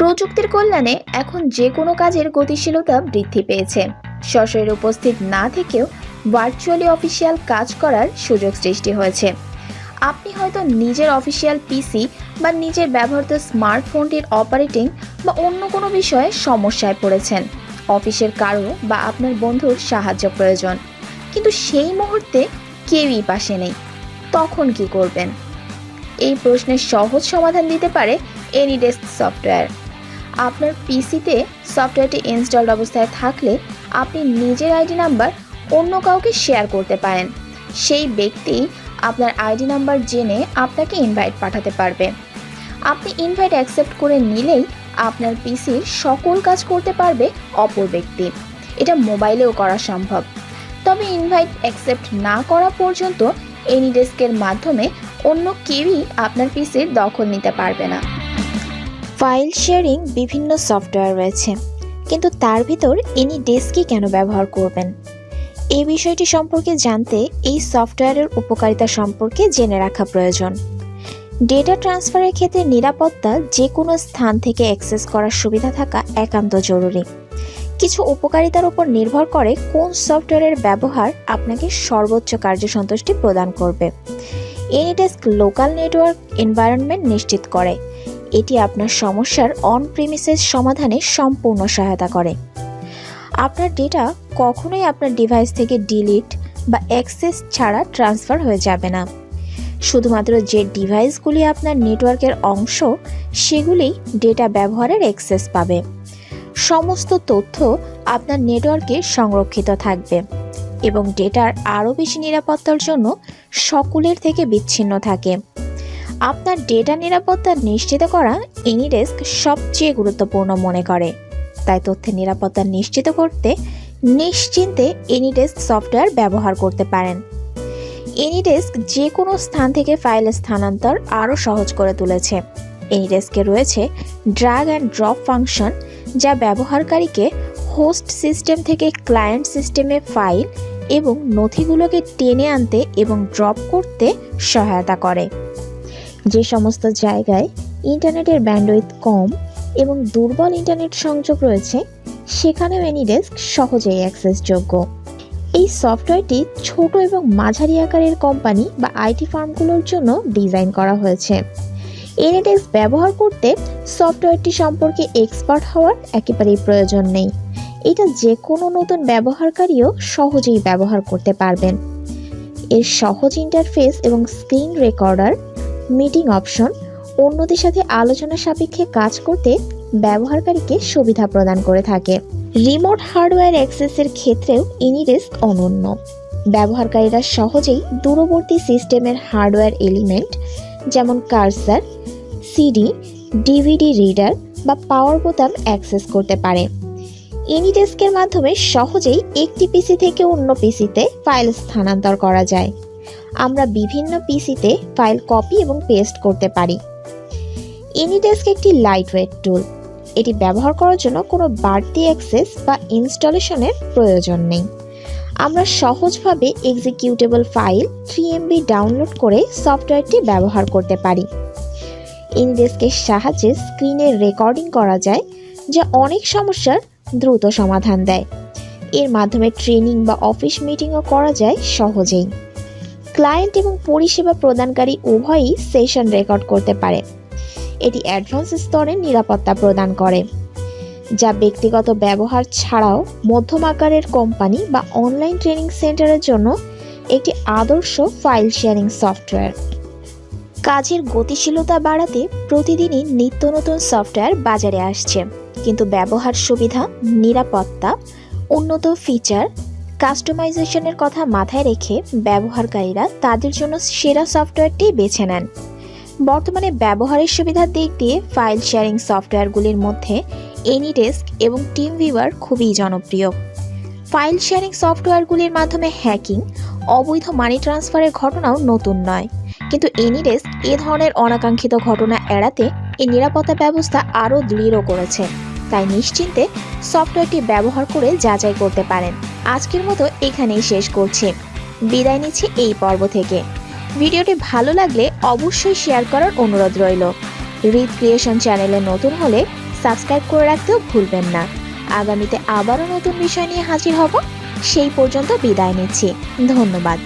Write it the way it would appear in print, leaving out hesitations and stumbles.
প্রযুক্তির কল্যাণে এখন যে কোনো কাজের গতিশীলতা বৃদ্ধি পেয়েছে। সশরীরে উপস্থিত না থেকেও ভার্চুয়ালি অফিসিয়াল কাজ করার সুযোগ সৃষ্টি হয়েছে। আপনি হয়তো নিজের অফিসিয়াল পিসি বা নিজের ব্যবহৃত স্মার্টফোনটির অপারেটিং বা অন্য কোনো বিষয়ে সমস্যায় পড়েছেন। অফিসের কারো বা আপনার বন্ধুর সাহায্য প্রয়োজন, কিন্তু সেই মুহূর্তে কেউই পাশে নেই। তখন কি করবেন? এই প্রশ্নের সহজ সমাধান দিতে পারে AnyDesk সফটওয়্যার। আপনার পিসিতে সফটওয়্যারটি ইনস্টলড অবস্থায় থাকলে আপনি নিজের আইডি নাম্বার অন্য কাউকে শেয়ার করতে পারেন। সেই ব্যক্তি আপনার আইডি নাম্বার জেনে আপনাকে ইনভাইট পাঠাতে পারবে। আপনি ইনভাইট অ্যাকসেপ্ট করে নিলেই আপনার পিসির সকল কাজ করতে পারবে অপর ব্যক্তি। এটা মোবাইলেও করা সম্ভব, তবে ইনভাইট অ্যাকসেপ্ট না করা পর্যন্ত AnyDeskএর মাধ্যমে অন্য কেউই আপনার পিসির দখল নিতে পারবে না। ফাইল শেয়ারিং বিভিন্ন সফটওয়্যার রয়েছে, কিন্তু তার ভিতর AnyDeskই কেন ব্যবহার করবেন? এই বিষয়টি সম্পর্কে জানতে এই সফটওয়্যারের উপকারিতা সম্পর্কে জেনে রাখা প্রয়োজন। ডেটা ট্রান্সফারের ক্ষেত্রে নিরাপত্তা যে কোনো স্থান থেকে অ্যাক্সেস করার সুবিধা থাকা একান্ত জরুরি। কিছু উপকারিতার উপর নির্ভর করে কোন সফটওয়্যারের ব্যবহার আপনাকে সর্বোচ্চ কার্যসন্তুষ্টি প্রদান করবে। AnyDesk লোকাল নেটওয়ার্ক এনভায়রনমেন্ট নিশ্চিত করে। এটি আপনার সমস্যার অন প্রিমিসেস সমাধানে সম্পূর্ণ সহায়তা করে। আপনার ডেটা কখনোই আপনার ডিভাইস থেকে ডিলিট বা অ্যাক্সেস ছাড়া ট্রান্সফার হয়ে যাবে না। শুধুমাত্র যে ডিভাইসগুলি আপনার নেটওয়ার্কের অংশ সেগুলি ডেটা ব্যবহারের অ্যাক্সেস পাবে। সমস্ত তথ্য আপনার নেটওয়ার্কে সংরক্ষিত থাকবে এবং ডেটার আরও বেশি নিরাপত্তার জন্য সকলের থেকে বিচ্ছিন্ন থাকে। আপনার ডেটা নিরাপত্তা নিশ্চিত করা AnyDesk সবচেয়ে গুরুত্বপূর্ণ মনে করে। তাই তথ্যের নিরাপত্তা নিশ্চিত করতে নিশ্চিন্তে AnyDesk সফটওয়্যার ব্যবহার করতে পারেন। AnyDesk যে কোনো স্থান থেকে ফাইল স্থানান্তর আরও সহজ করে তুলেছে। AnyDesk-এ রয়েছে ড্র্যাগ অ্যান্ড ড্রপ ফাংশন, যা ব্যবহারকারীকে হোস্ট সিস্টেম থেকে ক্লায়েন্ট সিস্টেমে ফাইল এবং নথিগুলোকে টেনে আনতে এবং ড্রপ করতে সহায়তা করে। যে সমস্ত জায়গায় ইন্টারনেটের ব্যান্ডউইথ কম এবং দুর্বল ইন্টারনেট সংযোগ রয়েছে, সেখানেও AnyDesk সহজেই অ্যাক্সেসযোগ্য। এই সফটওয়্যারটি ছোট এবং মাঝারি আকারের কোম্পানি বা আইটি ফার্মগুলোর জন্য ডিজাইন করা হয়েছে। AnyDesk ব্যবহার করতে সফটওয়্যারটি সম্পর্কে এক্সপার্ট হওয়ার একেবারেই প্রয়োজন নেই। এটা যে কোনো নতুন ব্যবহারকারীও সহজেই ব্যবহার করতে পারবেন। এর সহজ ইন্টারফেস এবং স্ক্রিন রেকর্ডার, মিটিং অপশন অন্যদের সাথে আলোচনা সাপেক্ষে কাজ করতে ব্যবহারকারীকে সুবিধা প্রদান করে থাকে। রিমোট হার্ডওয়্যার অ্যাক্সেসের ক্ষেত্রেও AnyDesk অনন্য। ব্যবহারকারীরা সহজেই দূরবর্তী সিস্টেমের হার্ডওয়্যার এলিমেন্ট যেমন কার্সার, সিডি, ডিভিডি রিডার বা পাওয়ার বোতাম অ্যাক্সেস করতে পারে। AnyDesk-এর মাধ্যমে সহজেই একটি পিসি থেকে অন্য পিসিতে ফাইল স্থানান্তর করা যায়। আমরা বিভিন্ন পিসিতে ফাইল কপি এবং পেস্ট করতে পারি। AnyDesk একটি লাইটওয়েট টুল। এটি ব্যবহার করার জন্য কোনো বাড়তি অ্যাক্সেস বা ইনস্টলেশনের প্রয়োজন নেই। আমরা সহজভাবে এক্সিকিউটেবল ফাইল 3 MB ডাউনলোড করে সফটওয়্যারটি ব্যবহার করতে পারি। AnyDesk-এর সাহায্যে স্ক্রিনের রেকর্ডিং করা যায়, যা অনেক সমস্যার দ্রুত সমাধান দেয়। এর মাধ্যমে ট্রেনিং বা অফিস মিটিংও করা যায় সহজেই। ক্লায়েন্ট এবং পরিষেবা প্রদানকারী উভয়ই সেশন রেকর্ড করতে পারে। এটি অ্যাডভান্স স্তরের নিরাপত্তা প্রদান করে, যা ব্যক্তিগত ব্যবহার ছাড়াও মধ্যম আকারের কোম্পানি বা অনলাইন ট্রেনিং সেন্টারের জন্য একটি আদর্শ ফাইল শেয়ারিং সফটওয়্যার। কাজের গতিশীলতা বাড়াতে প্রতিদিনই নিত্য নতুন সফটওয়্যার বাজারে আসছে, কিন্তু ব্যবহার সুবিধা, নিরাপত্তা, উন্নত ফিচার, কাস্টমাইজেশনের কথা মাথায় রেখে ব্যবহারকারীরা তাদের জন্য সেরা সফটওয়্যারটি বেছে নেন। বর্তমানে ব্যবহারের সুবিধার দিক দিয়ে ফাইল শেয়ারিং সফটওয়্যারগুলির মধ্যে AnyDesk এবং টিমভিউয়ার খুবই জনপ্রিয়। ফাইল শেয়ারিং সফটওয়্যারগুলির মাধ্যমে হ্যাকিং, অবৈধ মানি ট্রান্সফারের ঘটনাও নতুন নয়, কিন্তু AnyDesk এ ধরনের অনাকাঙ্ক্ষিত ঘটনা এড়াতে এই নিরাপত্তা ব্যবস্থা আরও দৃঢ় করেছে। তাই নিশ্চিন্তে সফটওয়্যারটি ব্যবহার করে যাচাই করতে পারেন। আজকের মতো এখানেই শেষ করছি। বিদায় নিচ্ছি এই পর্ব থেকে। ভিডিওটি ভালো লাগলে অবশ্যই শেয়ার করার অনুরোধ রইল। হৃদ ক্রিয়েশন চ্যানেলে নতুন হলে সাবস্ক্রাইব করে রাখতেও ভুলবেন না। আগামীতে আবারও নতুন বিষয় নিয়ে হাজির হব। সেই পর্যন্ত বিদায় নিচ্ছি। ধন্যবাদ।